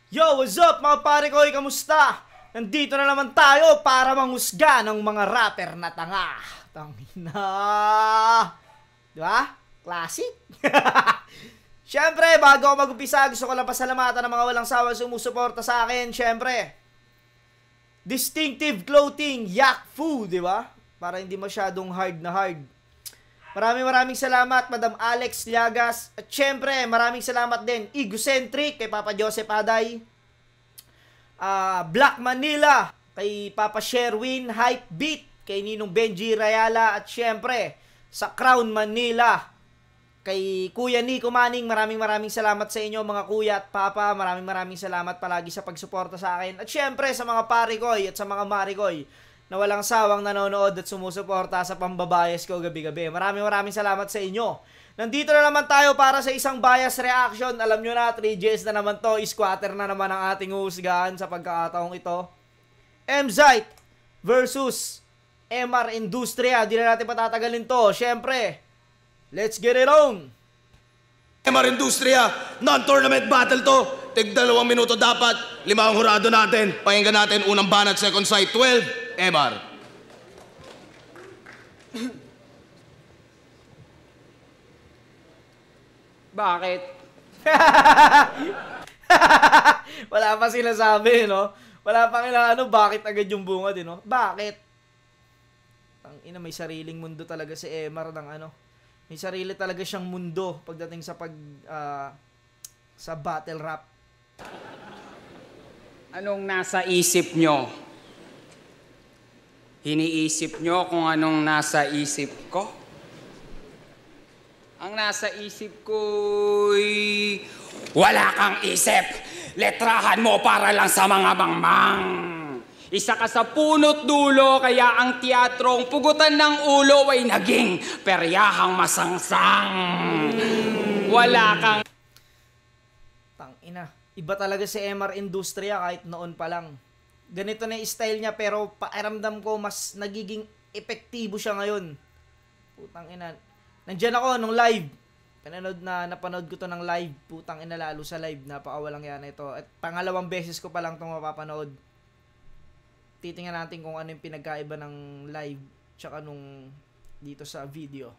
Yo, what's up mga pare ko? Kamusta? Nandito na naman tayo para manghusga ng mga rapper na tanga. Tangina. Diba? Classic? Siyempre, bago ako mag-upisa, gusto ko lang pasalamatan ng mga walang sawang sumusuporta sa akin. Siyempre, Distinctive Clothing, Yak Fu, diba? Para hindi masyadong hard na hard. Maraming salamat, Madam Alex Llagas. At syempre, maraming salamat din, Egocentric, kay Papa Joseph Aday. Black Manila, kay Papa Sherwin. Hype Beat, kay Ninong Benji Rayala. At syempre, sa Crown Manila, kay Kuya Nico Manning. Maraming salamat sa inyo mga kuya at papa. Maraming salamat palagi sa pagsuporta sa akin. At syempre, sa mga parikoy at sa mga marikoy na walang sawang nanonood at sumusuporta sa pambabayas ko gabi-gabi. Maraming salamat sa inyo. Nandito na naman tayo para sa isang bias reaction. Alam nyo na, 3Gs na naman to. Squatter na naman ang ating husgahan sa pagkakataong ito. Mzite versus MR Industria. Di na natin patatagalin to. Siyempre, let's get it on! MR Industria, non-tournament battle to. Tig 2 minuto dapat. 5 ang hurado natin. Pakinggan natin unang banat, second sight, 12. MR. Bakit? Wala pa sinasabi, no? Wala pa kailangan, bakit agad yung bunga din, no? Bakit? Tangina, may sariling mundo talaga si MR ng ano. May sarili talaga siyang mundo pagdating sa sa battle rap. Anong nasa isip nyo? Hiniisip nyo kung anong nasa isip ko? Ang nasa isip ko'y wala kang isip. Letrahan mo para lang sa mga mangmang. Isa ka sa punot dulo, kaya ang teatrong pugutan ng ulo ay naging peryahang masangsang. Wala kang... Tangina, iba talaga si MR Industria kahit noon pa lang. Ganito na yung style niya pero pakiramdam ko mas nagiging epektibo siya ngayon. Putang ina. Nandiyan ako nung live. Napanood ko to ng live. Putang ina, lalo sa live. Napakawalang yan ito. At pangalawang beses ko pa lang itong mapapanood. Titingnan natin kung ano yung pinagkaiba ng live tsaka nung dito sa video.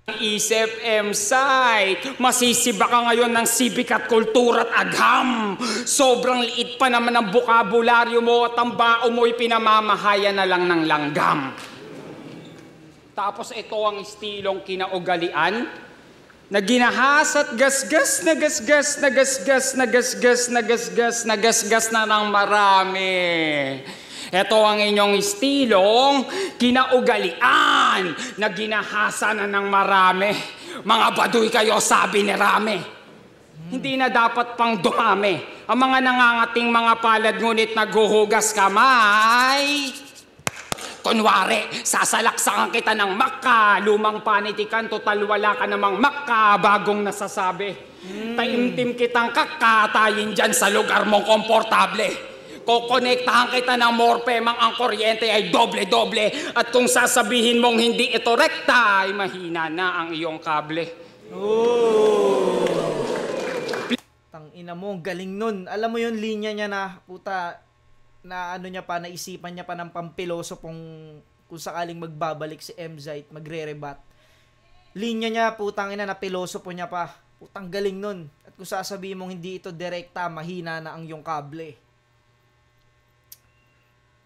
Isip, M-Site, masisiba ka ngayon ng sibik at kultura at agham. Sobrang liit pa naman ang bukabularyo mo at ang bao mo'y pinamamahayan na lang ng langgam. Tapos ito ang estilong kinaugalian na ginahas at gasgas na gasgas na gasgas na gasgas na gasgas na gasgas na ng marami. Ito ang inyong estilong kinaugalian na ginahasa na ng marami. Mga baduy kayo, sabi ni Rame. Hindi na dapat pang dumami ang mga nangangating mga palad, ngunit naghuhugas kamay. Kunwari, sasalaksakan kita ng maka, lumang panitikan, total wala ka namang maka, bagong nasasabi. Taimtim kitang kakatayin dyan sa lugar mong komportable. Kukonektahan kita ng morpe, mang ang kuryente ay doble-doble. At kung sasabihin mong hindi ito rekta, ay mahina na ang iyong kable. Oh! Tangina mo, galing nun. Alam mo yung linya niya na, puta, na ano niya pa, naisipan niya pa ng pampiloso kung sakaling magbabalik si Mzite, magre-rebat. Linya niya, putang ina, na piloso po niya pa. Putang galing nun. At kung sasabihin mong hindi ito direkta, mahina na ang iyong kable.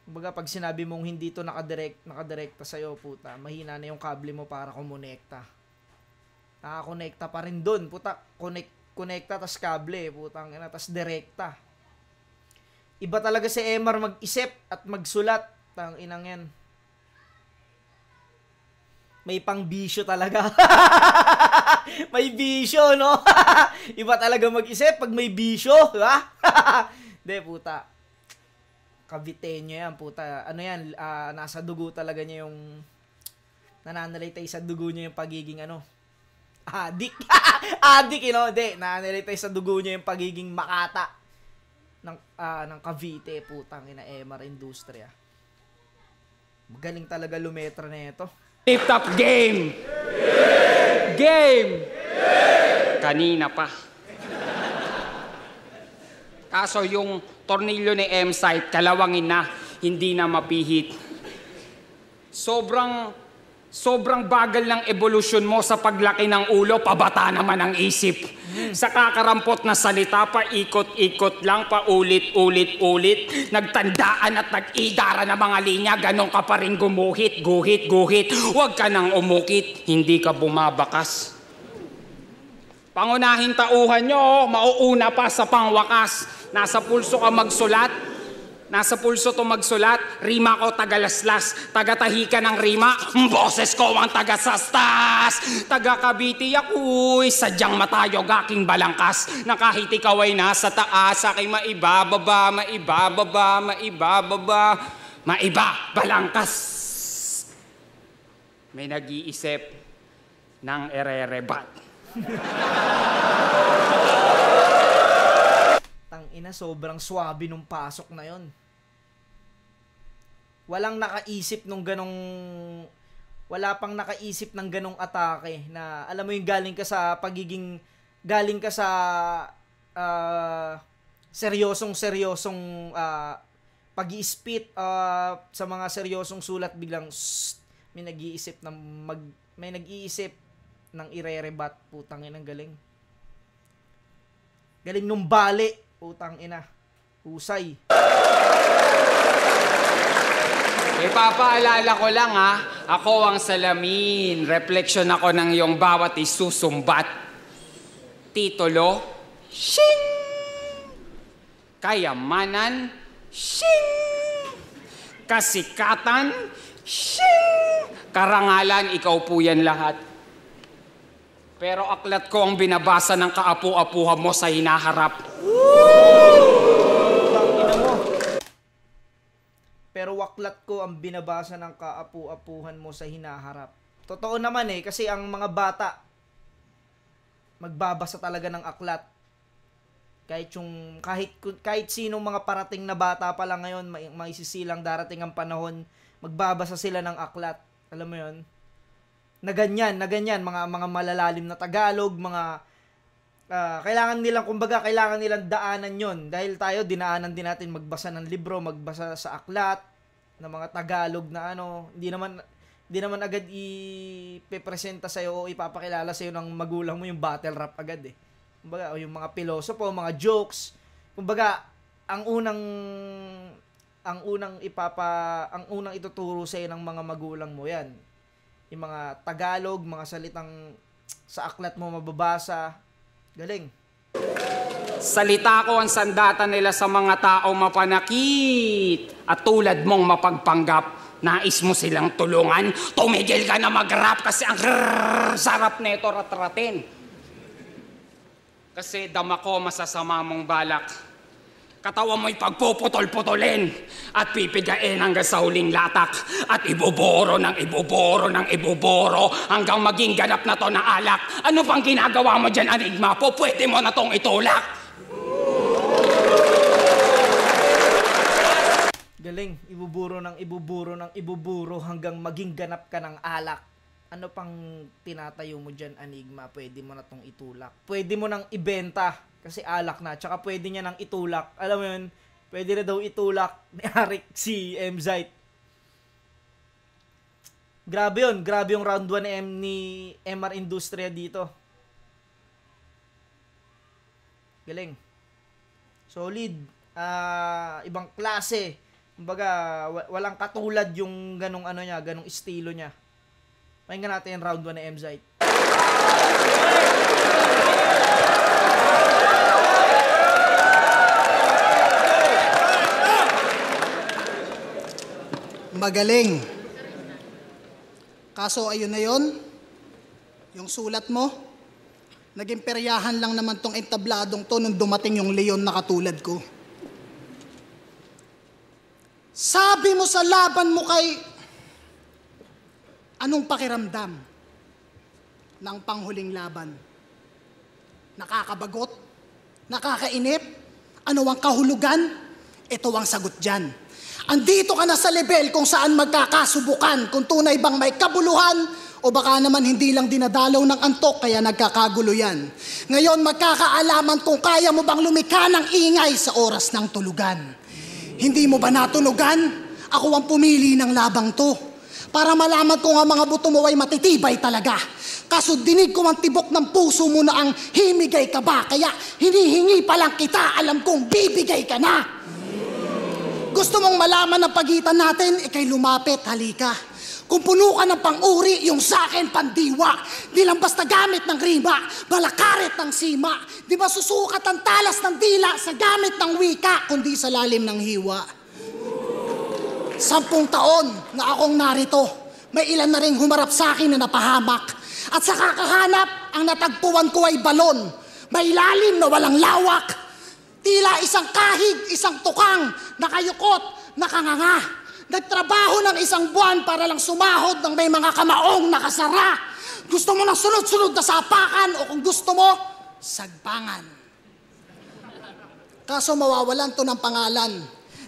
Kumbaga, pag sinabi mong hindi ito nakadirekta sa'yo, puta, mahina na yung kable mo para kumonekta. Nakakonekta pa rin dun, puta, konekta, tas kable, putang ina, tas direkta. Iba talaga si MR mag-isip at magsulat. Tang inang yan. May pang bisyo talaga. May bisyo, no? Iba talaga mag-isip pag may bisyo, diba? Hindi, puta. Caviteño yan, puta. Ano yan, nasa dugo talaga niya yung... Nananalitay sa dugo niya yung pagiging ano... Adik. Adik, you know? Hindi, nananalitay sa dugo niya yung pagiging makata. Ng Cavite, putang ina, MR Industria. Magaling talaga lumetra na ito. Tip-top game! Game! Kanina pa. Kaso yung tornilyo ni M-Site, kalawangin na, hindi na mapihit. Sobrang bagal ng evolusyon mo sa paglaki ng ulo, pabata naman ang isip. Sa kakarampot na salita, paikot-ikot lang, paulit-ulit-ulit. Nagtandaan at nag-idara ng mga linya, ganun ka pa rin gumuhit, guhit. Huwag ka nang umukit, hindi ka bumabakas. Pangunahing tauhan nyo, mauuna pa sa pangwakas. Nasa pulso ka magsulat. Nasa pulso to magsulat, rima ko tagalaslas, taga-tahi ka ng rima, boses ko ang taga-sastas. Taga-Cavite ako'y sadyang matayog aking balangkas, na kahit ikaw ay nasa taas, aking maibababa, balangkas. May nag-iisip ng ererebat. Tangina, sobrang swabe nung pasok na yon. Wala pang nakaisip ng ganong atake na alam mo yung galing ka sa seryosong pag-i-spit sa mga seryosong sulat, biglang may nag-iisip ng irerebat. Putang ina, galing nung bali, putang ina, husay. Ipapaalala ko lang ako ang salamin. Refleksyon ako ng iyong bawat isusumbat. Titulo, shing! Kayamanan, shing! Kasikatan, shing! Karangalan, ikaw po yan lahat. Pero aklat ko ang binabasa ng kaapu-apuhan mo sa hinaharap. Pero waklat ko ang binabasa ng kaapu-apuhan mo sa hinaharap. Totoo naman kasi ang mga bata, magbabasa talaga ng aklat. Kahit sinong mga parating na bata pa lang ngayon, maisisilang darating ang panahon, magbabasa sila ng aklat. Alam mo yon? Na ganyan, mga malalalim na Tagalog, kailangan nilang daanan yon. Dahil tayo, dinaanan din natin magbasa ng libro, magbasa sa aklat, ng mga Tagalog na hindi naman agad ipepresenta sa'yo o ipapakilala sa'yo ng magulang mo yung battle rap agad Kumbaga, yung mga pilosopo, mga jokes. Kumbaga, ang unang ituturo sa'yo ng mga magulang mo yan. Yung mga Tagalog, mga salitang sa aklat mo mababasa. Galing. Salita ko ang sandata nila sa mga tao mapanakit at tulad mong mapagpanggap. Nais mo silang tulungan, tumigil ka na mag-rap kasi ang sarap neto ratratin. Kasi dama ko masasama mong balak. Katawan mo'y pagpuputol-putulin at pipigain hanggang sa huling latak at ibuboro hanggang maging ganap na to na alak. Ano pang ginagawa mo dyan, Enigma? Pwede mo na tong itulak. Galing, ibuburo hanggang maging ganap ka ng alak. Ano pang tinatayo mo dyan, Enigma? Pwede mo na tong itulak. Pwede mo nang ibenta kasi alak na. Tsaka pwede niya nang itulak. Alam mo yun, pwede na daw itulak ni Arik si M-Zite. Grabe yun. Grabe yung round 1 ni MR Industria dito. Galing. Solid. Ibang klase. Kumbaga, walang katulad yung ganong ganong estilo niya. Pakinggan natin yung round 1 ni M-Zite. Magaling. Kaso ayun na yun, yung sulat mo, naging peryahan lang naman tong entabladong to nung dumating yung leon na katulad ko. Sabi mo sa laban mo kay, anong pakiramdam ng panghuling laban? Nakakabagot? Nakakainip? Ano ang kahulugan? Ito ang sagot dyan. Andito ka na sa level kung saan magkakasubukan kung tunay bang may kabuluhan O baka naman hindi lang dinadalaw ng antok kaya nagkakagulo yan. Ngayon magkakaalaman kung kaya mo bang lumikha ng ingay sa oras ng tulugan. Hindi mo ba natunugan? Ako ang pumili ng labang to. Para malaman ko nga mga buto mo ay matitibay talaga. Kaso dinig ko ang tibok ng puso mo na ang himigay ka ba. Kaya hinihingi pa lang kita, alam kong bibigay ka na. Gusto mong malaman ang pagitan natin, ikay lumapit, halika. Kung puno ka ng pang-uri, yung sa'kin pandiwa. Di lang basta gamit ng rima, balakarit ng sima. Di ba susukat ang talas ng dila sa gamit ng wika, kundi sa lalim ng hiwa. 10 taon na akong narito, may ilan na ring humarap sa akin na napahamak. At sa kakahanap, ang natagpuan ko ay balon. May lalim na walang lawak. Tila isang kahig, isang tukang, nakayukot, nakanganga. Nagtrabaho ng 1 buwan para lang sumahod ng may mga kamaong nakasara. Gusto mo ng sunod-sunod na sapakan o kung gusto mo, sagpangan. Kaso mawawalan to ng pangalan.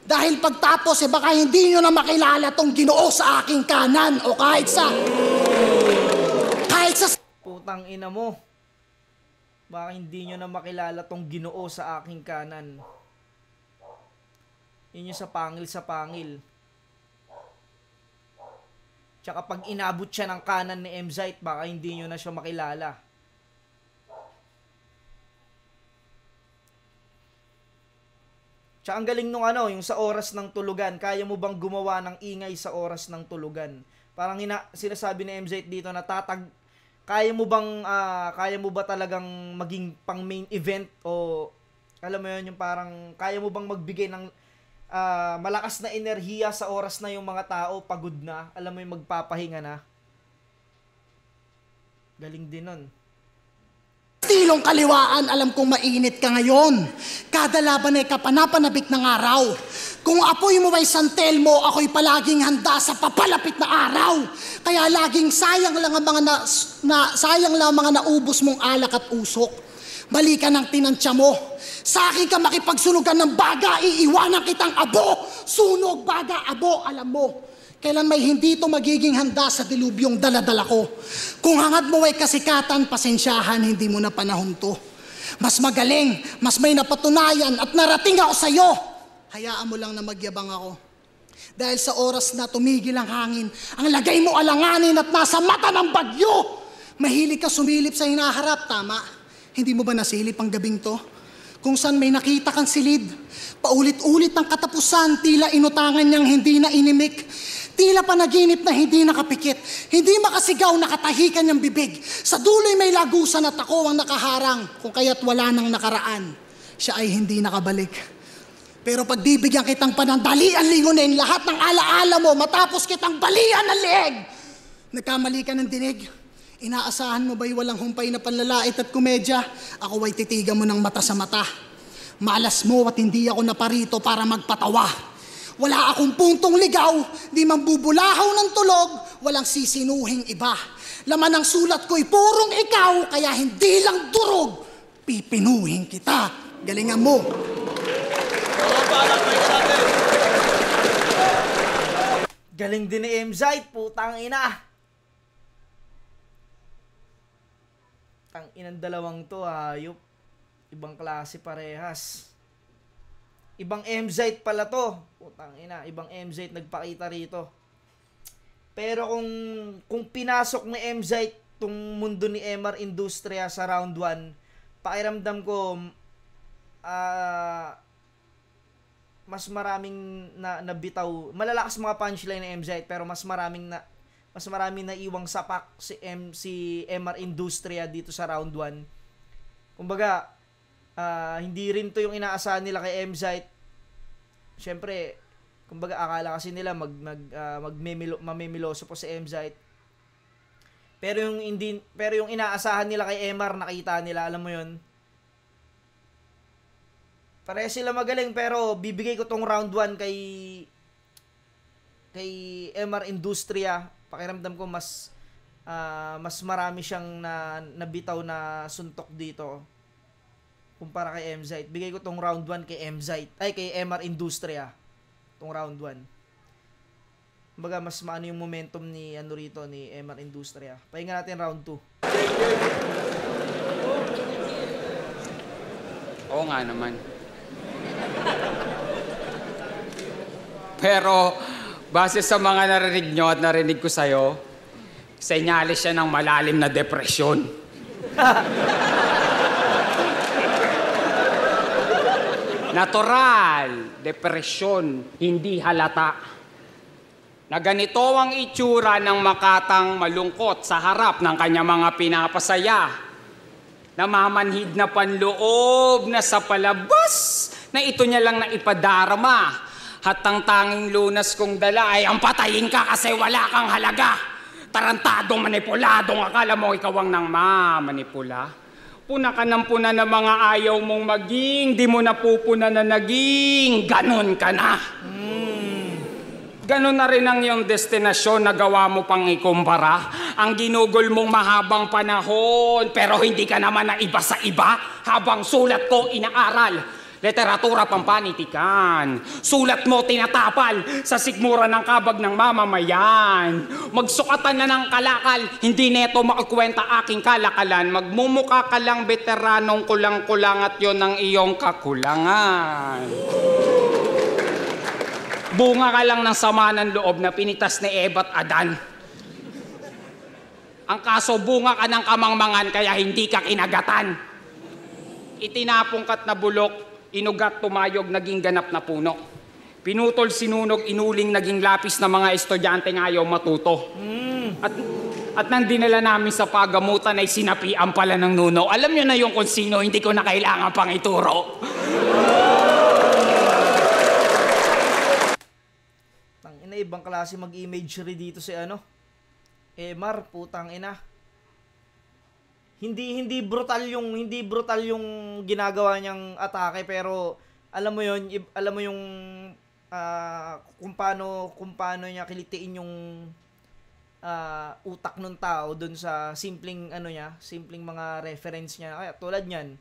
Dahil pagtapos, baka hindi nyo na makilala tong Ginoo sa aking kanan o kahit sa... Putang ina mo. Baka hindi nyo na makilala tong Ginoo sa aking kanan. Yun yung sa pangil. Tsaka pag inabot siya ng kanan ni Emzite, baka hindi nyo na siya makilala. Tsaka ang galing nung yung sa oras ng tulugan. Kaya mo bang gumawa ng ingay sa oras ng tulugan? Parang sinasabi ni Emzite dito na kaya mo ba talagang maging pang main event o alam mo yun, yung parang kaya mo bang magbigay ng malakas na enerhiya sa oras na yung mga tao pagod na, alam mo yung magpapahinga na. Galing din nun. Estilong kaliwaan, alam kong mainit ka ngayon. Kada laban ay kapanapanabik ng araw. Kung apoy mo ay santel mo, ako'y palaging handa sa papalapit na araw. Kaya laging sayang lang ang mga naubos mong alak at usok. Balikan ang tinansya mo. Sa akin ka makipagsunugan ng baga, iiwanan kitang abo. Sunog, baga, abo, alam mo. Kailan may hindi ito magiging handa sa dilubyong daladala ko. Kung hangad mo ay kasikatan, pasensyahan, hindi mo na panahon to. Mas magaling, mas may napatunayan at narating ako sa'yo. Hayaan mo lang na magyabang ako. Dahil sa oras na tumigil ang hangin, ang lagay mo alanganin at nasa mata ng bagyo. Mahilig ka sumilip sa hinaharap, tama? Hindi mo ba nasilip ang gabing to? Kung saan may nakita kang silid, paulit-ulit ang katapusan, tila inutangan niyang hindi na inimik, tila panaginip na hindi nakapikit, hindi makasigaw, nakatahikan niyang bibig. Sa duloy may lagusan at ako ang nakaharang, kung kaya't wala nang nakaraan, siya ay hindi nakabalik. Pero pagbibigyan kitang panandalian lingunin lahat ng alaala mo matapos kitang balian ng leeg. Nagkamali ka ng dinig. Inaasahan mo ba'y walang humpay na panlalait at komedya? Ako ay titigan mo ng mata sa mata. Malas mo at hindi ako naparito para magpatawa. Wala akong puntong ligaw, di man bubulahaw ng tulog, walang sisinuhing iba. Laman ng sulat ko'y purong ikaw, kaya hindi lang durog, pipinuhin kita. Galingan mo. Galing din ni Emzite, putang ina. Tang inang dalawang to, hayop. Ibang klase parehas. Ibang Emzite pala to. Putang ina, ibang Emzite nagpakita rito. Pero kung pinasok ni Emzite tong mundo ni MR Industria sa round 1, pakiramdam ko mas maraming nabitaw. Malalakas mga punchline ni Emzite pero mas maraming na iwang sapak si MR Industria dito sa round 1. Kumbaga, hindi rin to yung inaasahan nila kay Emzite. Syempre, kumbaga akala kasi nila mamimiloso po si Emzite. Pero yung inaasahan nila kay MR, nakita nila, alam mo yun. Pareho sila magaling pero bibigay ko tong round 1 kay MR Industria. Pakiramdam ko mas marami siyang nabitaw na suntok dito kumpara kay Emzite. Bigay ko tong round 1 kay MR Industria. Tong round 1. Kumbaga, mas maano yung momentum ni ano rito, ni MR Industria. Pahinga natin round 2. Oo nga naman. Pero, base sa mga narinig nyo at narinig ko sa'yo, senyales siya ng malalim na depresyon. Natural, depresyon, hindi halata. Na ganito ang itsura ng makatang malungkot sa harap ng kanya mga pinapasaya. Namamanhid na panloob na sa palabas na ito niya lang na ipadarama. At ang tanging lunas kong dala ay ang patayin ka kasi wala kang halaga. Tarantadong manipuladong akala mo ikaw ang nang mamanipula. Puna ka ng puna na mga ayaw mong maging, di mo napupuna na naging, ganon ka na. Ganon na rin ang iyong destinasyon na gawa mo pang ikumpara. Ang ginugol mong mahabang panahon, pero hindi ka naman na iba sa iba habang sulat ko inaaral. Literatura pampanitikan. Sulat mo tinatapal sa sigmura ng kabag ng mamamayan. Magsukatan na ng kalakal, hindi neto makukwenta aking kalakalan. Magmumuka ka lang veteranong kulang-kulang at yon ang iyong kakulangan. Bunga ka lang ng sama ng loob na pinitas ni Eva at Adan. Ang kaso bunga ka ng kamangmangan kaya hindi ka kinagatan. Itinapong kat na bulok, inugat tumayog, naging ganap na puno. Pinutol sinunog, inuling, naging lapis na mga estudyante ngayon matuto. At nang dinala namin sa pagamutan ay sinapian pala ng nuno. Alam nyo na yung kung sino, hindi ko na kailangan pang ituro. Tangina, ibang klase mag-imagery dito si ano. MR, putang ina. Hindi brutal yung ginagawa niyang atake, pero alam mo yung kung paano niya kilitiin yung utak ng tao dun sa simpleng mga reference niya. Kaya tulad niyan,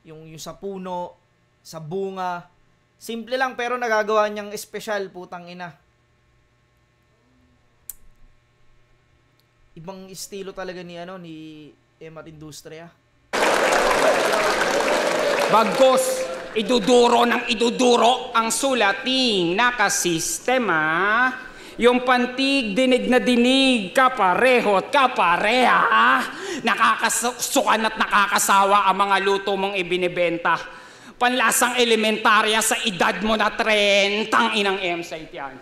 yung sa puno, sa bunga, simple lang pero nagagawa niyang espesyal, putang ina. Ibang estilo talaga ni MR Industria. Bagos, iduduro ng iduduro ang sulating nakasistema. Yung pantig, dinig na dinig, kapareho at kapareha. Nakakasukan at nakakasawa ang mga luto mong ibinibenta. Panlasang elementarya sa edad mo na 30, inang M-site yan.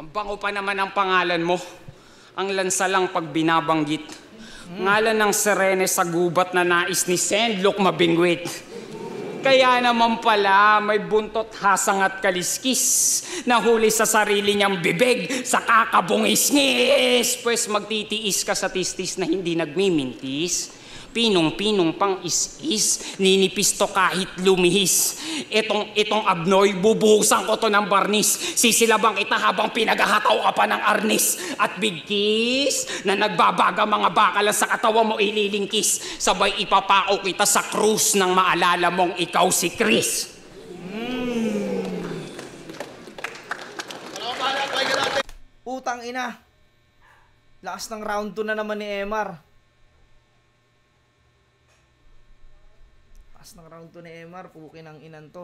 Ang bango pa naman ang pangalan mo. Ang lansalang pag binabanggit. Ngalan ng Serene sa gubat na nais ni Sendlok mabingwit. Kaya naman pala may buntot, hasang at kaliskis. Nahuli sa sarili niyang bibig sa kakabungis-ngis. Pues magtitiis ka sa tistis na hindi nagmimintis. Pinong-pinong pang is-is, ninipis to kahit lumihis. Itong abnoy, bubuhusan ko to ng barnis. Sisilabang kita habang pinaghahataw ka pa ng arnis. At big kiss, na nagbabaga mga bakalan sa katawan mo ililingkis. Sabay ipapao kita sa krus nang maalala mong ikaw si Chris. Putang ina. Lakas ng round 2 na naman ni MR. Ng round 2 ni MR, pukin ang inan to.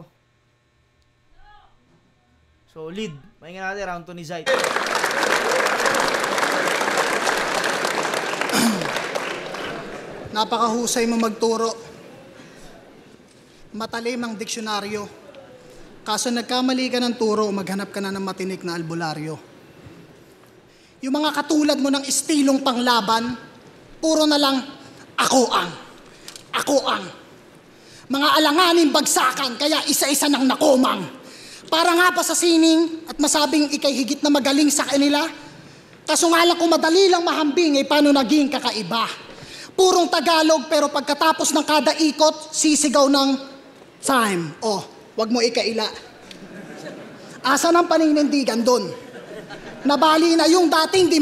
Solid. Mahinga natin round 2 ni Zayt. Napakahusay mo magturo. Matalim ang diksyonaryo. Kaso nagkamali ka ng turo, maghanap ka na ng matinik na albularyo. Yung mga katulad mo ng estilong panglaban, puro na lang ako ang. Mga alanganin bagsakan, kaya isa-isa nang nakomang. Para nga pa sa sining at masabing ikay higit na magaling sa kanila. Kaso nga lang kung madali lang mahambing, paano naging kakaiba? Purong Tagalog, pero pagkatapos ng kada ikot, sisigaw ng time. Wag mo ikaila. Asa ng paninindigan doon? Nabali na yung dating di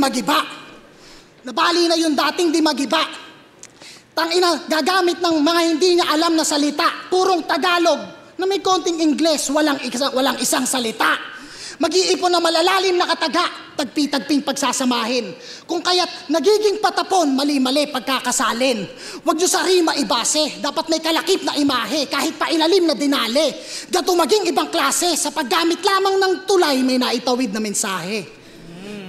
magiba. Tangina, gagamit ng mga hindi niya alam na salita. Purong Tagalog na may konting Ingles, walang isang salita. Mag-iipon ng malalalim na kataga, tagpi-tagping pagsasamahin. Kung kaya't nagiging patapon, mali-mali pagkakasalin. Huwag nyo sa rima ibase, dapat may kalakip na imahe, kahit pa ilalim na dinali. Gato maging ibang klase, sa paggamit lamang ng tulay may naitawid na mensahe.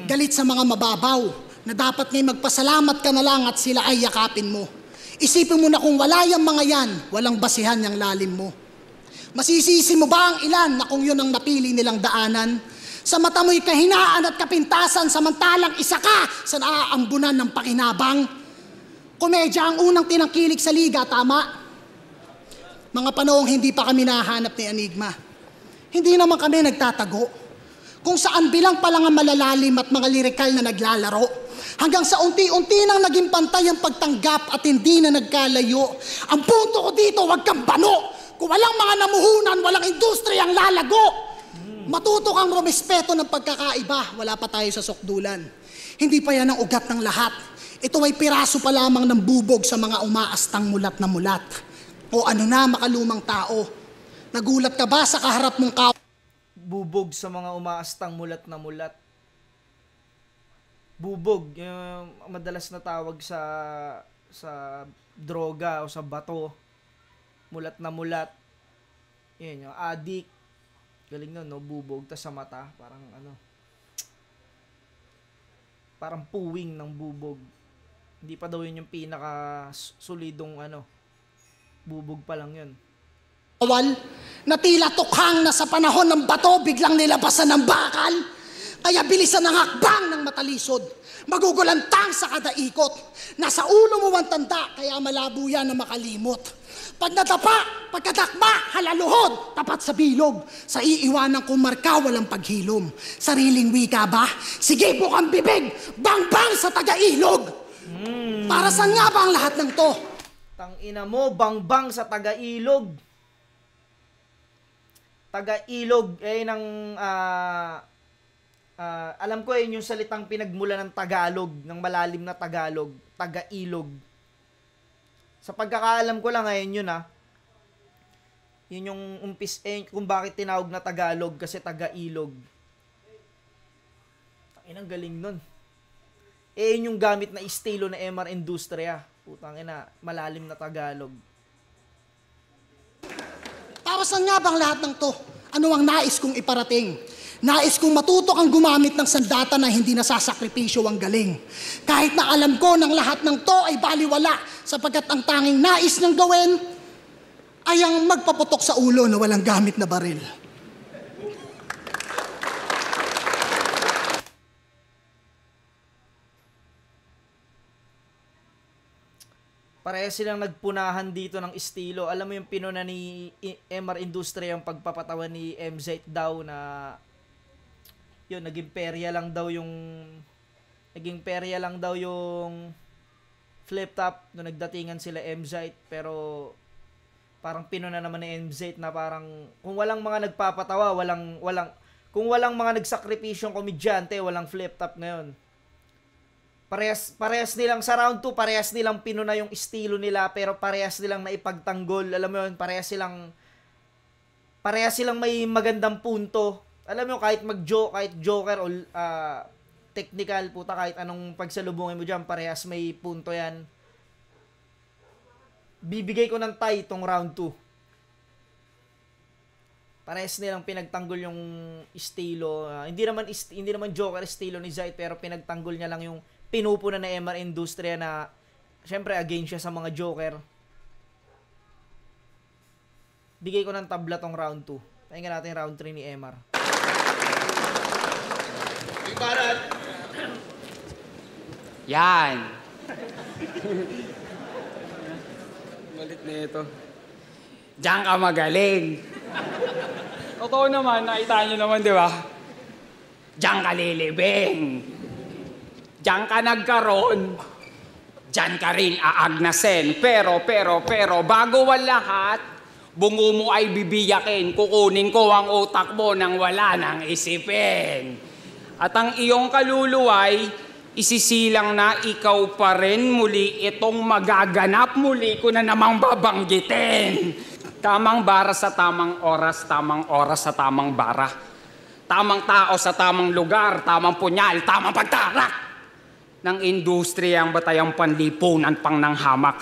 Galit sa mga mababaw, na dapat ngay magpasalamat ka na lang at sila ay yakapin mo. Isipin mo na kung wala yung mga yan, walang basihan yung lalim mo. Masisisi mo ba ang ilan na kung yun ang napili nilang daanan? Sa mata mo'y kahinaan at kapintasan, samantalang isa ka sa naaambunan ng pakinabang. Komedya ang unang tinangkilik sa liga, tama? Mga panahong hindi pa kami nahanap ni Enigma. Hindi naman kami nagtatago. Kung saan bilang pa lang ang malalalim at mga lirikal na naglalaro. Hanggang sa unti-unti nang naging pantay ang pagtanggap at hindi na nagkalayo. Ang punto ko dito, wag kang bano. Kung walang mga namuhunan, walang industriyang lalago. Matuto kang rumespeto ng pagkakaiba, wala pa tayo sa sukdulan. Hindi pa yan ang ugat ng lahat. Ito ay piraso pa lamang ng bubog sa mga umaastang mulat na mulat. O ano na, makalumang tao. Nagulat ka ba sa kaharap mong Bubog sa mga umaastang mulat na mulat. Bubog, yung madalas na tawag sa droga o sa bato. Mulat na mulat. Yan, yung addict. Galing nun, no? Bubog. Tas sa mata, parang ano. Parang puwing ng bubog. Hindi pa daw yun yung pinaka-solidong ano. Bubog pa lang yun. Awal, na tila tukhang na sa panahon ng bato, biglang nilabasan ng bakal. Kaya bilisan ng hakbang ng matalisod. Magugulantang sa kada ikot. Nasa ulo mo ang tanda, kaya malabo yan na makalimot. Pag nadapa, pagkatakba, halaluhod, tapat sa bilog. Sa iiwanan kong marka, walang paghilom. Sariling wika ba? Sige bukang bibig, bang-bang sa taga-ilog. Para saan nga ba ang lahat ng to? Tangina mo, bang-bang sa taga-ilog. Taga-ilog, alam ko yun yung salitang pinagmula ng Tagalog, ng malalim na Tagalog, taga-ilog. Sa pagkakaalam ko lang ngayon yun yun yung kung bakit tinawag na Tagalog kasi taga-ilog. Ang galing nun. Yun yung gamit na estilo na MR Industria. Putang ina, malalim na Tagalog. Para saan nga bang lahat ng to? Ano ang nais kong iparating? Nais kong matuto kang gumamit ng sandata na hindi nasasakripisyo ang galing. Kahit na alam ko ng lahat ng to ay baliwala, sapagkat ang tanging nais niyang gawin ay ang magpaputok sa ulo na walang gamit na baril. Parehas silang nagpunahan dito ng estilo. Alam mo yung pinuna ni MR Industria yung pagpapatawa ni MZ daw na yun, naging perya lang daw yung flip top nung nagdatingan sila MZ, pero parang pinuna naman ni MZ na parang kung walang mga nagpapatawa, kung walang mga nagsakripisyong komedyante, walang flip top ngayon. Parehas nilang sa round 2, parehas nilang pinuna yung estilo nila, pero parehas nilang naipagtanggol. Alam mo yun, parehas silang may magandang punto. Alam mo, kahit kahit joker o technical, puta, kahit anong pagsalubungin mo dyan, parehas may punto yan. Bibigay ko ng tie itong round 2. Parehas nilang pinagtanggol yung estilo. Hindi naman joker estilo ni Zayt, pero pinagtanggol niya lang yung pinupuna na MR Industria na syempre against siya sa mga joker. Bigay ko ng tabla tong round 2. Pakinggan natin round 3 ni MR. Barat. Yan. Malit na ito. Diyan ka magaling. Totoo naman, nakita nyo naman, di ba? Diyan ka lilibing. Diyan ka nagkaroon. Diyan ka rin aagnasin. Pero, bago ang lahat, bungo mo ay bibiyakin. Kukunin ko ang utak mo nang wala nang isipin. At ang iyong kaluluway, isisilang na ikaw pa rin muli itong magaganap. Muli ko na namang babanggitin. Tamang bara sa tamang oras sa tamang bara. Tamang tao sa tamang lugar, tamang punyal, tamang pagtarak ng industriya ang batayang panlipunan pang nang hamak.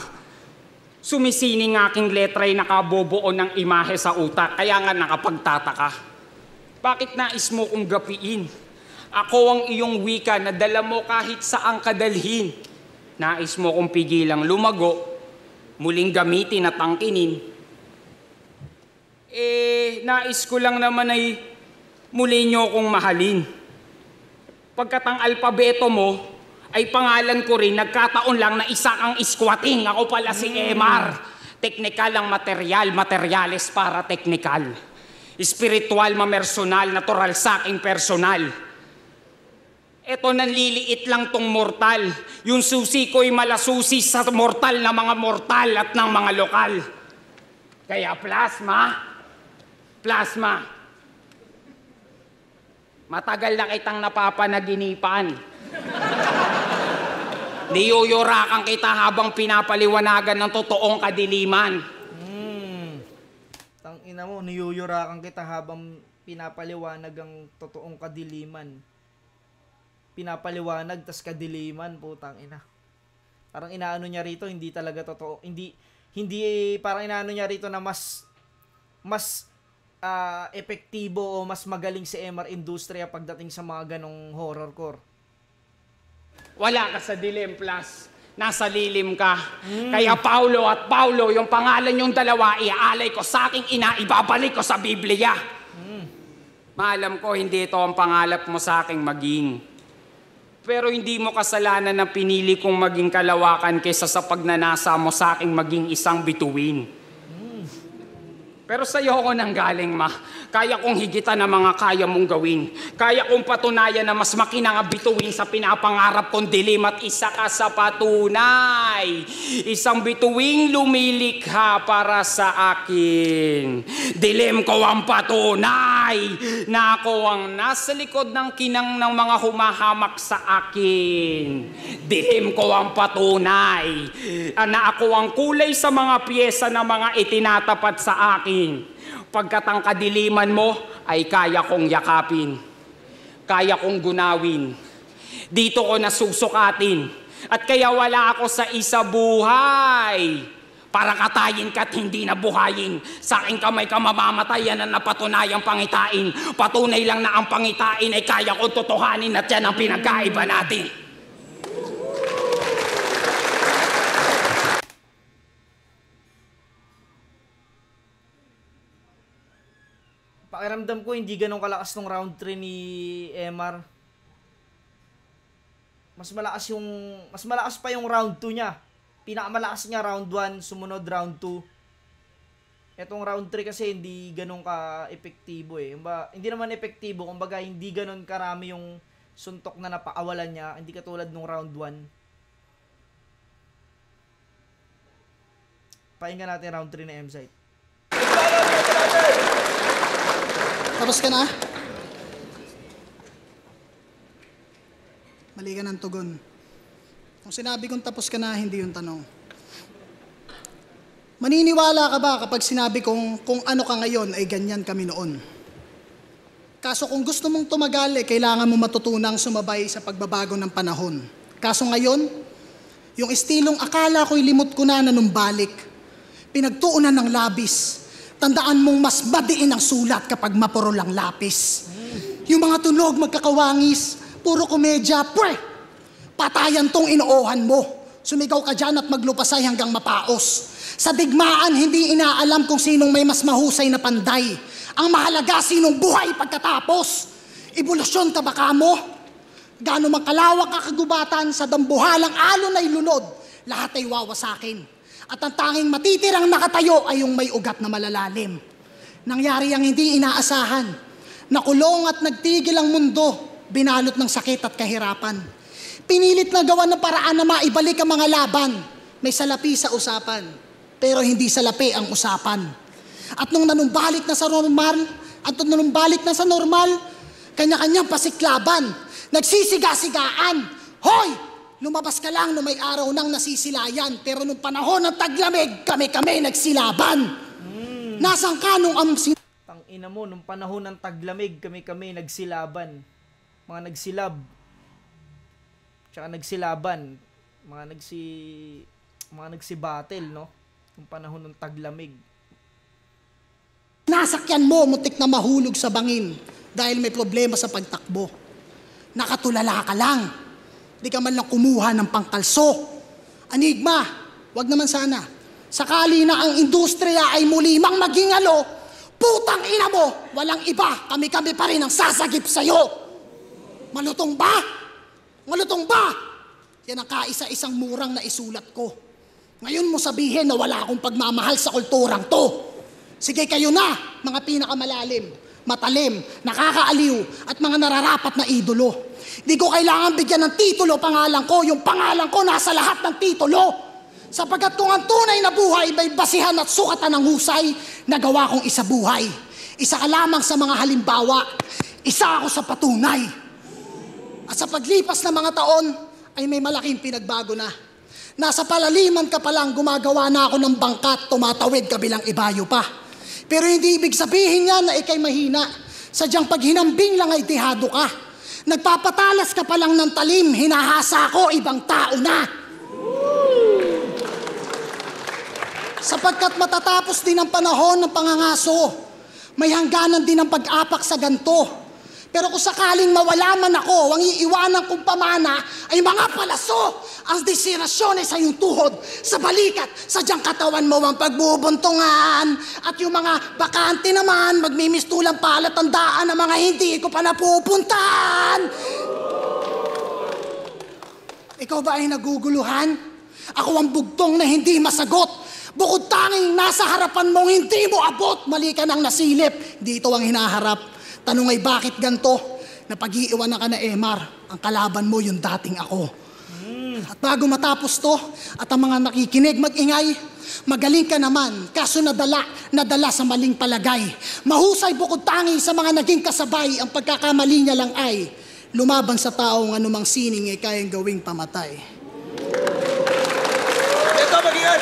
Sumisining aking letra'y nakabubuo ng imahe sa utak, kaya nga nakapagtataka. Bakit nais mo kong gapiin? Ako ang iyong wika na dala mo kahit saang kadalhin. Nais mo kong pigilang lumago, muling gamitin at angkinin. Nais ko lang naman ay muli niyo kong mahalin. Pagkat ang alpabeto mo ay pangalan ko rin, nagkataon lang na isa kang iskwatting. Ako pala si Emar. Teknikal ang material, materyales para teknikal. Espiritual, mamersonal, natural sa aking personal. Eto, nanliliit lang tong mortal. Yung susi ko'y malasusi sa mortal na mga mortal at ng mga lokal. Kaya plasma, matagal na kitang napapanaginipan. Niyuyurakan kita habang pinapaliwanagan ng totoong kadiliman. Tangina mo, niyuyurakan kita habang pinapaliwanag ang totoong kadiliman. Pinapaliwanag tas kadiliman, putang ina. Parang inaano niya rito, hindi talaga totoo. Hindi parang inaano niya rito na mas epektibo o mas magaling si MR Industria pagdating sa mga ganong horrorcore. Wala ka sa dilim, plus. Nasa lilim ka. Kaya Paulo at Paulo, yung pangalan yung dalawa, iaalay ko sa aking ina, ibabalik ko sa Biblia. Maalam ko, hindi ito ang pangalap mo sa aking maging. Pero hindi mo kasalanan na pinili kong maging kalawakan kaysa sa pagnanasa mo sa aking maging isang bituin. Pero sa'yo ako nang galing, ma. Kaya kong higitan ang mga kaya mong gawin. Kaya kong patunayan na mas makinang bituin sa pinapangarap kong dilim at isa ka sa patunay. Isang bituing lumilikha para sa akin. Dilim ko ang patunay na ako ang nasa likod ng kinang ng mga humahamak sa akin. Dilim ko ang patunay na ako ang kulay sa mga piyesa na mga itinatapat sa akin. Pagkat ang kadiliman mo ay kaya kong yakapin. Kaya kong gunawin. Dito ko nasusukatin. At kaya wala ako sa isa buhay. Para katayin ka't hindi na buhayin. Sa aking kamay ka mamamatayan na napatunayang pangitain. Patunay lang na ang pangitain ay kaya kong totohanin at yan ang pinagkaiba natin. Pakiramdam ko hindi ganun kalakas nung round 3 ni MR. Mas malakas pa yung round 2 niya. Pinakamalakas niya round 1, sumunod round 2. Etong round 3 kasi hindi ganun ka-epektibo eh. Hindi naman epektibo, kumbaga hindi ganun karami yung suntok na napakawalan niya, hindi katulad nung round 1. Pakinggan natin round 3 na M-Site. Tapos ka na? Mali ka ng tugon. Kung sinabi kong tapos ka na, hindi yung tanong. Maniniwala ka ba kapag sinabi kong kung ano ka ngayon ay ganyan kami noon? Kaso kung gusto mong tumagal, kailangan mo matutunang sumabay sa pagbabago ng panahon. Kaso ngayon, yung estilong akala ko'y limot ko na nanumbalik, pinagtuunan ng labis. Tandaan mong mas madiin ang sulat kapag mapuro lang lapis. Yung mga tunog magkakawangis, puro komedya, patayan tong inoohan mo. Sumigaw ka dyan at maglupasay hanggang mapaos. Sa digmaan, hindi inaalam kung sinong may mas mahusay na panday. Ang mahalaga, sinong buhay pagkatapos. Ebolusyon ka baka mo? Gaano man kalawak ang kagubatan, sa dambuhalang alon ay lunod, lahat ay wawasakin. At ang tanging matitirang nakatayo ay yung may ugat na malalalim. Nangyari ang hindi inaasahan. Nakulong at nagtigil ang mundo, binalot ng sakit at kahirapan. Pinilit na gawan ng paraan na maibalik ang mga laban. May salapi sa usapan, pero hindi salapi ang usapan. At nung nanumbalik na sa normal, kanya-kanyang pasiklaban, nagsisiga-sigaan. Hoy! Lumabas ka lang nung may araw nang nasisilayan, pero nung panahon ng taglamig, kami-kami nagsilaban. Nasang ka nung Tang ina mo, nung panahon ng taglamig, kami nagsilaban. Mga nagsilab. Tsaka nagsilaban. Mga nagsibattle, no? Nung panahon ng taglamig. Nasakyan mo, muntik na mahulog sa bangin dahil may problema sa pagtakbo. Nakatulala ka lang. Di ka man lang kumuha ng pangkalso. Anigma, wag naman sana. Sakali na ang industriya ay muli mang magingalo, putang ina mo, walang iba, kami-kami pa rin ang sasagip sa'yo. Malutong ba? Malutong ba? Yan ang kaisa-isang murang na isulat ko. Ngayon mo sabihin na wala akong pagmamahal sa kulturang to. Sige kayo na, mga pinakamalalim, matalim, nakakaaliw, at mga nararapat na idolo. Di ko kailangan bigyan ng titulo pangalan ko, yung pangalan ko nasa lahat ng titulo. Sapagkat kung ang tunay na buhay may basihan at sukatan ng husay, nagawa kong isabuhay. Isa ka lamang sa mga halimbawa, isa ako sa patunay. At sa paglipas ng mga taon, ay may malaking pinagbago na. Nasa palaliman ka palang gumagawa na ako ng bangkat, tumatawid ka bilang ibayo pa. Pero hindi ibig sabihin yan na ikay mahina. Sadyang paghinambing lang ay tihado ka. Nagpapatalas ka palang ng talim, hinahasa ko, ibang tao na. Sapagkat matatapos din ang panahon ng pangangaso, may hangganan din ang pag-apak sa ganto. Pero kung sakaling mawala man ako, ang iiwanan kong pamana ay mga palaso, ang desirasyon ay sa iyong tuhod, sa balikat, sadyang katawan mo ang pagbubuntungan, at yung mga bakante naman, magmimistulang palatandaan ng mga hindi ko pa napupuntahan. Ikaw ba ay naguguluhan? Ako ang bugtong na hindi masagot. Bukod tanging nasa harapan mong hindi mo abot, mali ka nang nasilip. Dito ang hinaharap. Tanong ay bakit ganto? Napag-iiwanan ka na Emar, ang kalaban mo yung dating ako. At bago matapos to, at ang mga nakikinig mag-ingay, magaling ka naman, kaso nadala sa maling palagay. Mahusay bukod tangi sa mga naging kasabay, ang pagkakamali niya lang ay lumaban sa taong anumang sining ay kayang gawing pamatay. Ito mag-ingay!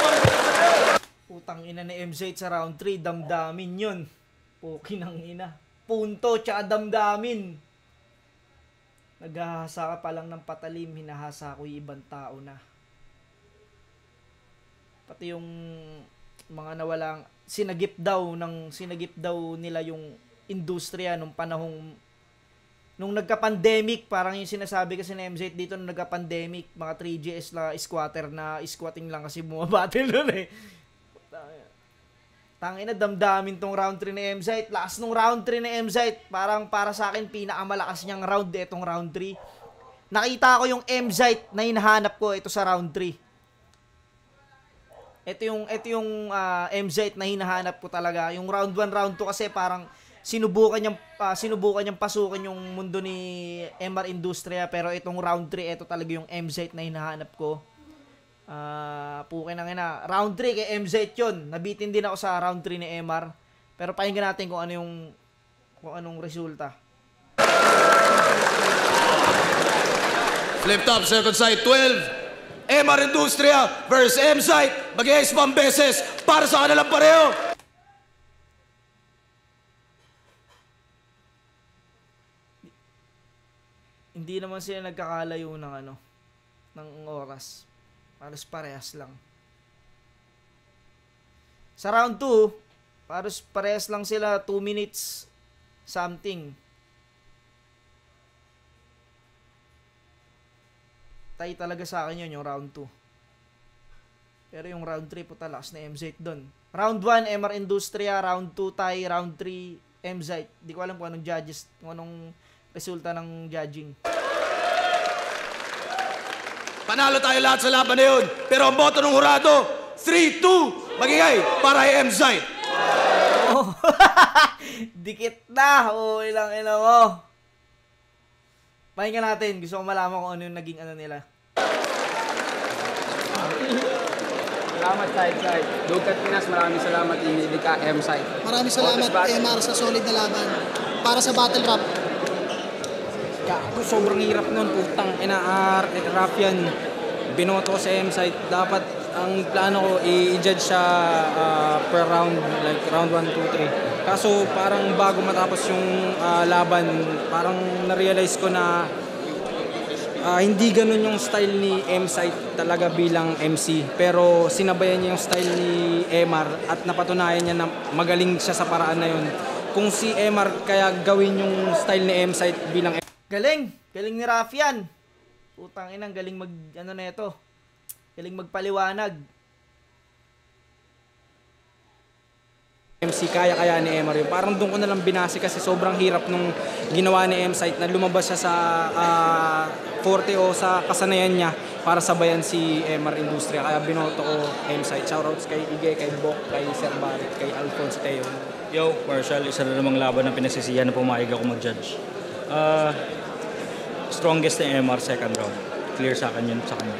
Putang ina ni MZ sa round 3, damdamin yun. Pukinang ina. Punto tsaka damdamin. Naghahasa ka pa lang ng patalim, hinahasa ko yung ibang tao na. Pati yung mga nawalang sinagip daw nila yung industriya nung panahong nung nagka-pandemic, parang yung sinasabi kasi ni MZ dito nung nagka-pandemic, mga 3GS na squatter na squatting lang kasi bumabattle nun eh. Tangina, damdamin tong round 3 ni MZ. Last nung round 3 ni MZ, parang para sa akin pinakamalakas niyang round itong round 3. Nakita ko yung MZ na hinahanap ko ito sa round 3. Ito yung MZ na hinahanap ko talaga. Yung round 1, round 2 kasi parang sinubukan niyang pasukin yung mundo ni MR Industria, pero itong round 3 ito talaga yung MZ na hinahanap ko. Pukin ang ina. Round 3 kay MZ yun. Nabitin din ako sa round 3 ni MR. Pero pakinggan natin kung anong resulta. Flip top, second sight, 12. MR Industria versus M-Site. Mag-iayos pang beses para sa kanilang pareho. Hindi naman sila nagkakalayo ng oras. Paros parehas lang. Sa round 2, paros parehas lang sila, 2 minutes something. Tay talaga sa akin yun, yung round 2. Pero yung round 3 po talakas na MZ doon. Round 1, MR Industria. Round 2, Tay. Round 3, MZ. Di ko alam kung anong resulta ng judging. Panalo tayo lahat sa laban na yun. Pero ang boto ng hurado, 3-2. Magingay para kay M-Site. Oh. Dikit na. Ilang mo. Pakinggan natin. Gusto ko malaman kung ano yung naging nila. Salamat, Side. Dugat Pinas, maraming salamat. Inili ka, M-Site. Maraming salamat, MR, sa solid na laban. Para sa battle rap. Sobrang hirap nun, putang rap yan. Binoto ko sa M-Site. Dapat ang plano ko i-judge siya per round, like round 1, 2, 3. Kaso parang bago matapos yung laban, parang na-realize ko na hindi ganun yung style ni M-Sight talaga bilang MC. Pero sinabayan niya yung style ni Emar at napatunayan niya na magaling siya sa paraan na yun. Kung si Emar kaya gawin yung style ni M-Sight bilang Galing! Galing ni Rafian. Putang inang, galing na ito. Galing magpaliwanag. MC, kaya ni Emar yun. Parang doon ko na lang binasi kasi sobrang hirap nung ginawa ni M-Sight na lumabas siya sa forte o sa kasanayan niya para sabayan si Emar Industria. Kaya binoto ko M-Sight. Shoutouts kay Ige, kay Bok, kay Sir Barret, kay Alphonse Teo. Yo, Marshall, isa na namang laban na pinagsisiyan na pumayag ako mag-judge. Strongest na MR second round. Clear sa akin yun sa kanya.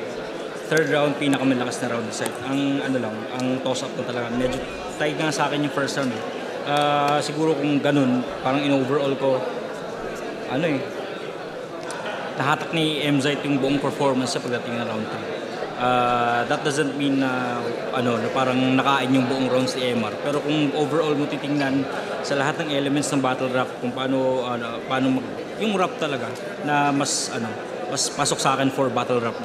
Third round, pinakamalakas na round set. Ang toss-up na talaga. Medyo tight nga sa akin yung first round. Siguro kung ganun, parang in-overall ko, nahatak ni M-Zite yung buong performance sa pagdating ng round 3. That doesn't mean na parang nakain yung buong rounds ni MR. Pero kung overall mo titingnan sa lahat ng elements ng battle rap, kung paano yung rap talaga na mas pasok sa akin for battle rap.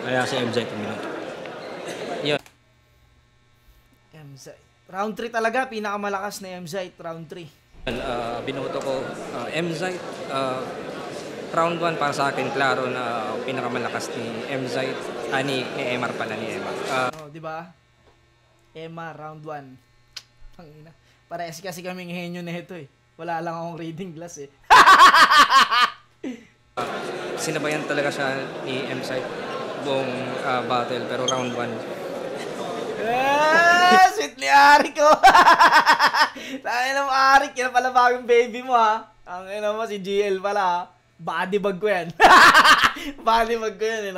Kaya si M-Zite yung minuto. Yeah. M-Zite. Round 3 talaga, pinakamalakas na M-Zite, round 3. Binoto ko M-Zite. Round 1 para sa akin, klaro na pinakamalakas ni M-Zite. Ni Emar pala, ni Emar. Di ba? Emar, round 1. Pangina. Parehas kasi kaming henyo na ito eh. Wala lang akong reading glass eh. Sinabayan talaga siya ni M-Zite buong battle, pero round 1. Sweet ni Arik ko. Tangin na mo, Arik. Yan pala bagong baby mo ha. Ang ina mo, si GL pala ha. Body bag ko yan. Body bag ko yan,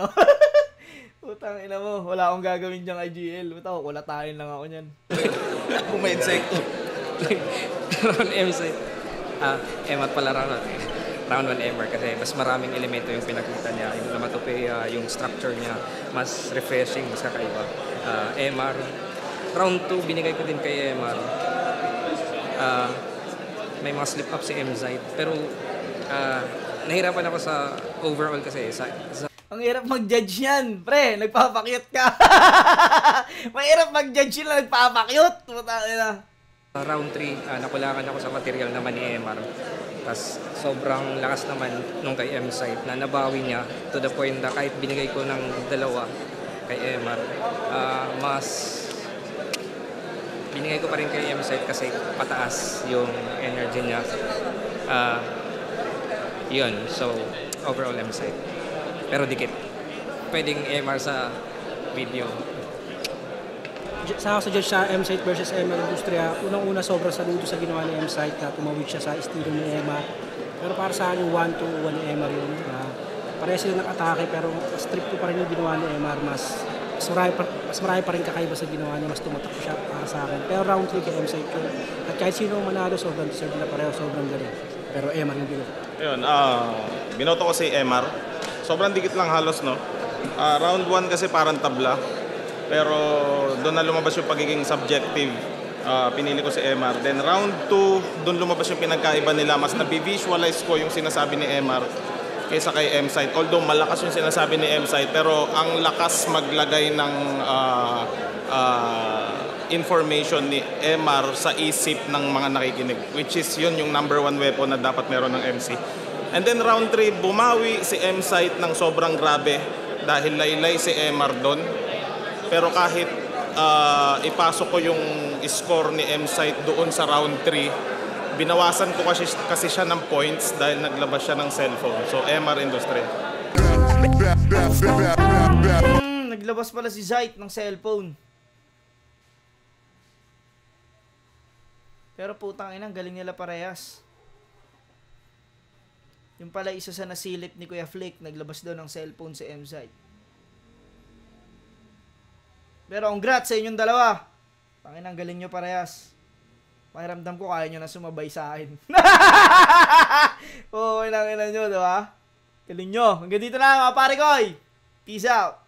Putang ina mo, wala akong gagawin dyan kay GL. Puta ko, kulatahin lang ako niyan. Kung may insekto. Round M-Zite. Emar pala round 1 Emar kasi mas maraming elemento yung pinakita niya. Yung onomatopoeia, yung structure niya, mas refreshing, mas kakaiba. Emar. Round 2, binigay ko din kay Emar. May mga slip-up si M-Zite. Pero nahirapan ako sa overall kasi. Ang hirap mag-judge yan, pre. Nagpapakyut ka. Mahirap mag-judge yun lang, nagpapakyut. Round 3, nakulangan ako sa material naman ni Emar. Tapos sobrang lakas naman nung kay M-Zite na nabawi niya to the point na kahit binigay ko ng dalawa kay Emar, mas binigay ko pa rin kay M-Zite kasi pataas yung energy niya. Yun, so overall M-Zite. Pero dikit. Pwedeng Emar sa video. Sa judge sa M-Zite versus Emar Industria, unang-una sobrang saludo sa ginawa ni M-Zite na tumawid siya sa estilo ni Emar. Pero para sa akin, 1-2-1 ni Emar yun. Parehas sila ng-atake pero stricto pa rin yung ginawa ni Emar. Mas marami pa rin kakaiba sa ginawa niya. Mas tumatak siya para sa akin. Pero round 3 kay M-Zite yun. At kahit sino manalo, sobrang deserve na pareho, sobrang galing. Pero Emar yung binoto. Ayun, binoto ko si Emar. Sobrang dikit lang halos, no? Round 1 kasi parang tabla. Pero doon na lumabas yung pagiging subjective. Pinili ko si Emar. Then round 2, doon lumabas yung pinagkaiba nila. Mas nabi-visualize ko yung sinasabi ni Emar kaysa kay M-Zite. Although malakas yung sinasabi ni M-Zite, pero ang lakas maglagay ng information ni Emar sa isip ng mga nakikinig. Which is yun yung number 1 weapon na dapat meron ng MC. And then round 3, bumawi si M-Zite ng sobrang grabe dahil laylay si Emar doon. Pero kahit ipasok ko yung score ni M-Zite doon sa round 3, binawasan ko kasi siya ng points dahil naglabas siya ng cellphone. So, Emar Industria. Naglabas pala si Zite ng cellphone. Pero putang ina, galing nila parehas. Yung pala isa sa nasilip ni Kuya Flick, naglabas daw ng cellphone si M-Zite. Pero congrats sa inyong dalawa. Panginang galing nyo parehas. Pakiramdam ko kaya nyo na sumabay sa akin. Oo, inang nyo, diba? Galing nyo. Hanggang dito na mga pare koy. Peace out.